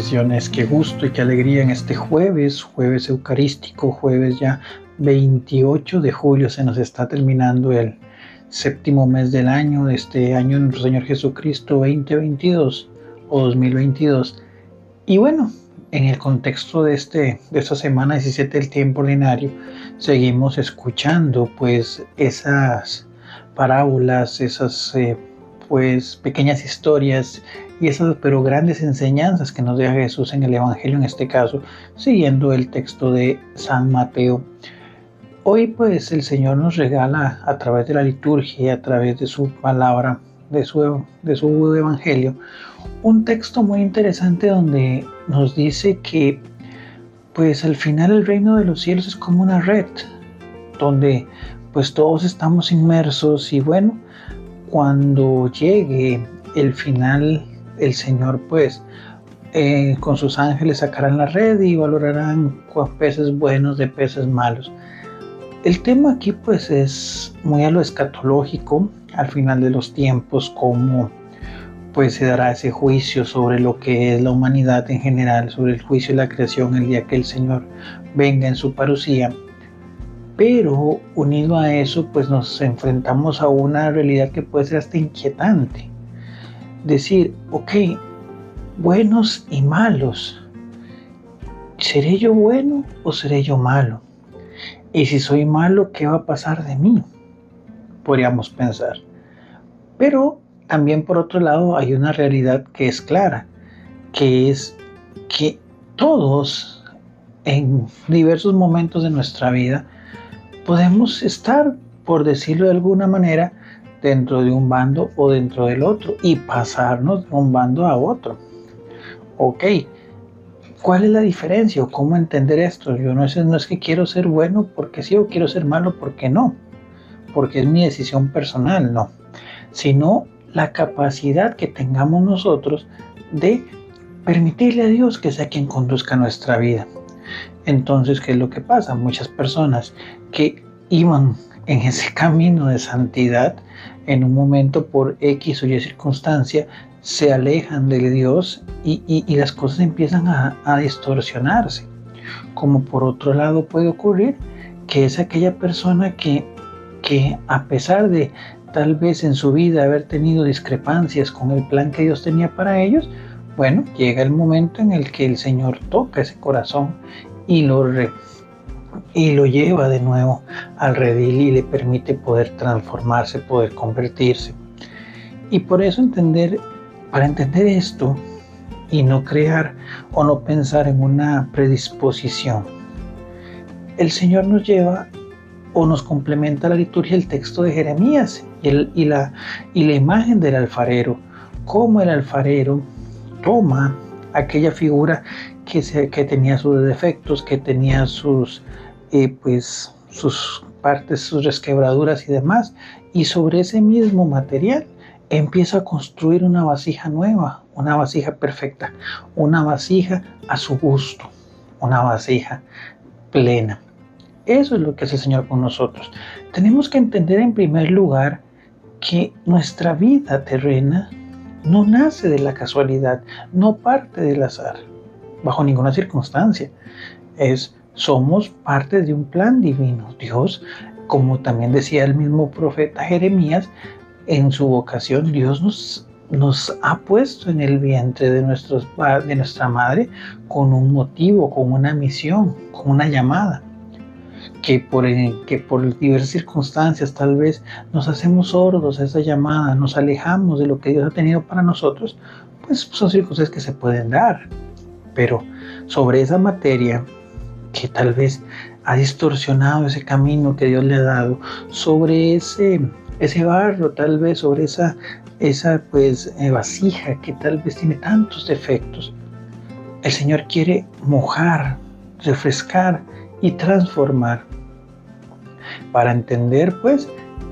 bendiciones, qué gusto y qué alegría en este jueves eucarístico, jueves ya 28 de julio. Se nos está terminando el séptimo mes del año, de este año de nuestro Señor Jesucristo 2022 o 2022. Y bueno, en el contexto de esta semana 17 del tiempo ordinario, seguimos escuchando pues esas parábolas, esas pues pequeñas historias y esas pero grandes enseñanzas que nos deja Jesús en el Evangelio, en este caso siguiendo el texto de San Mateo. Hoy pues el Señor nos regala a través de la liturgia, a través de su palabra, de su Evangelio, un texto muy interesante donde nos dice que pues al final el reino de los cielos es como una red donde pues todos estamos inmersos y bueno, cuando llegue el final, el Señor pues con sus ángeles sacarán la red y valorarán peces buenos de peces malos. El tema aquí pues es muy a lo escatológico, al final de los tiempos, como pues se dará ese juicio sobre lo que es la humanidad en general, sobre el juicio de la creación el día que el Señor venga en su parucía. Pero unido a eso pues nos enfrentamos a una realidad que puede ser hasta inquietante. Decir, ok, buenos y malos, ¿seré yo bueno o seré yo malo? Y si soy malo, ¿qué va a pasar de mí? Podríamos pensar. Pero también por otro lado hay una realidad que es clara, que es que todos en diversos momentos de nuestra vida podemos estar, por decirlo de alguna manera, dentro de un bando o dentro del otro y pasarnos de un bando a otro. Ok, ¿cuál es la diferencia o cómo entender esto? Yo no es que quiero ser bueno porque sí o quiero ser malo porque no, porque es mi decisión personal, no, sino la capacidad que tengamos nosotros de permitirle a Dios que sea quien conduzca nuestra vida. Entonces, ¿qué es lo que pasa? Muchas personas que iban en ese camino de santidad, en un momento por X o Y circunstancia, se alejan de Dios y las cosas empiezan a distorsionarse. Como por otro lado puede ocurrir que es aquella persona que a pesar de tal vez en su vida haber tenido discrepancias con el plan que Dios tenía para ellos, bueno, llega el momento en el que el Señor toca ese corazón y lo lleva de nuevo al redil y le permite poder transformarse, poder convertirse. Y por eso para entender esto y no crear o no pensar en una predisposición, el Señor nos lleva o nos complementa la liturgia el texto de Jeremías y la imagen del alfarero, cómo el alfarero toma aquella figura que tenía sus defectos, que tenía sus partes, sus resquebraduras y demás, y sobre ese mismo material empieza a construir una vasija nueva, una vasija perfecta, una vasija a su gusto, una vasija plena. Eso es lo que hace el Señor con nosotros. Tenemos que entender en primer lugar que nuestra vida terrena no nace de la casualidad, no parte del azar, bajo ninguna circunstancia. Somos parte de un plan divino. Dios, como también decía el mismo profeta Jeremías, en su vocación Dios nos ha puesto en el vientre de nuestra madre con un motivo, con una misión, con una llamada. Que por diversas circunstancias tal vez nos hacemos sordos a esa llamada, nos alejamos de lo que Dios ha tenido para nosotros, pues son circunstancias que se pueden dar. Pero sobre esa materia que tal vez ha distorsionado ese camino que Dios le ha dado, sobre ese barro, tal vez sobre esa vasija que tal vez tiene tantos defectos, el Señor quiere mojar, refrescar y transformar para entender pues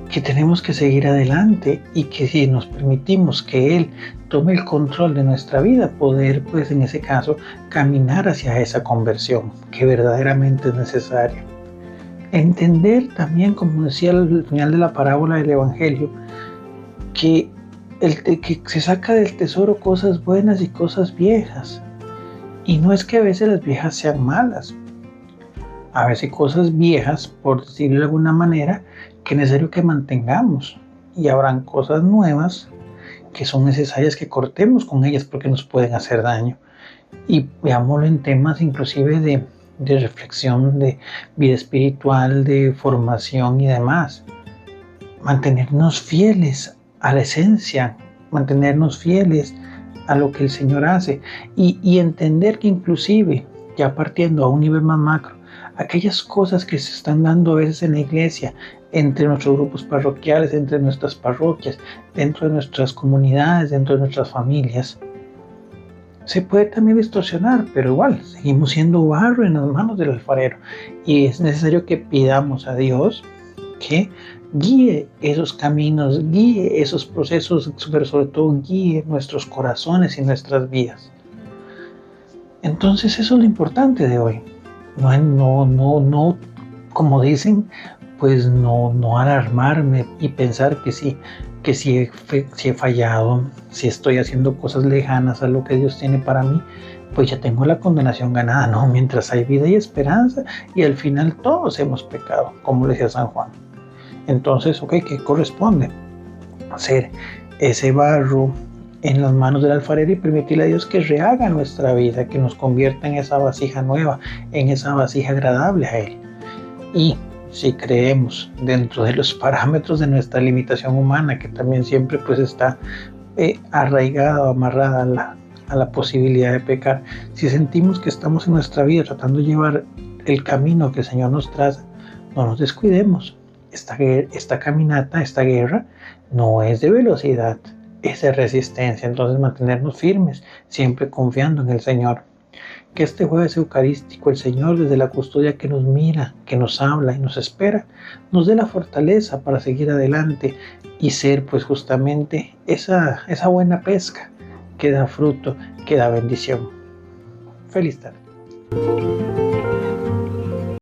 que tenemos que seguir adelante y que si nos permitimos que Él tome el control de nuestra vida, poder pues en ese caso caminar hacia esa conversión que verdaderamente es necesaria. Entender también, como decía al final de la parábola del Evangelio, que se saca del tesoro cosas buenas y cosas viejas. Y no es que a veces las viejas sean malas, a veces cosas viejas, por decirlo de alguna manera, que es necesario que mantengamos. Y habrán cosas nuevas que son necesarias que cortemos con ellas porque nos pueden hacer daño. Y veámoslo en temas inclusive de reflexión, de vida espiritual, de formación y demás. Mantenernos fieles a la esencia, mantenernos fieles a lo que el Señor hace y entender que inclusive, ya partiendo a un nivel más macro, aquellas cosas que se están dando a veces en la iglesia, entre nuestros grupos parroquiales, entre nuestras parroquias, dentro de nuestras comunidades, dentro de nuestras familias, se puede también distorsionar, pero igual, seguimos siendo barro en las manos del alfarero y es necesario que pidamos a Dios que guíe esos caminos, guíe esos procesos, pero sobre todo guíe nuestros corazones y nuestras vidas. Entonces eso es lo importante de hoy. No, como dicen, pues no alarmarme y pensar que sí, que si he fallado, si estoy haciendo cosas lejanas a lo que Dios tiene para mí, pues ya tengo la condenación ganada. No, mientras hay vida y esperanza y al final todos hemos pecado, como decía San Juan. Entonces, ¿qué corresponde? Hacer ese barro en las manos del alfarero y permitirle a Dios que rehaga nuestra vida, que nos convierta en esa vasija nueva, en esa vasija agradable a Él. Y si creemos dentro de los parámetros de nuestra limitación humana, que también siempre pues está arraigada o amarrada a la posibilidad de pecar, si sentimos que estamos en nuestra vida tratando de llevar el camino que el Señor nos traza, no nos descuidemos. Esta caminata, esta guerra, no es de velocidad, es de resistencia. Entonces mantenernos firmes, siempre confiando en el Señor. Que este jueves eucarístico el Señor, desde la custodia que nos mira, que nos habla y nos espera, nos dé la fortaleza para seguir adelante y ser pues justamente esa buena pesca que da fruto, que da bendición. Feliz tarde.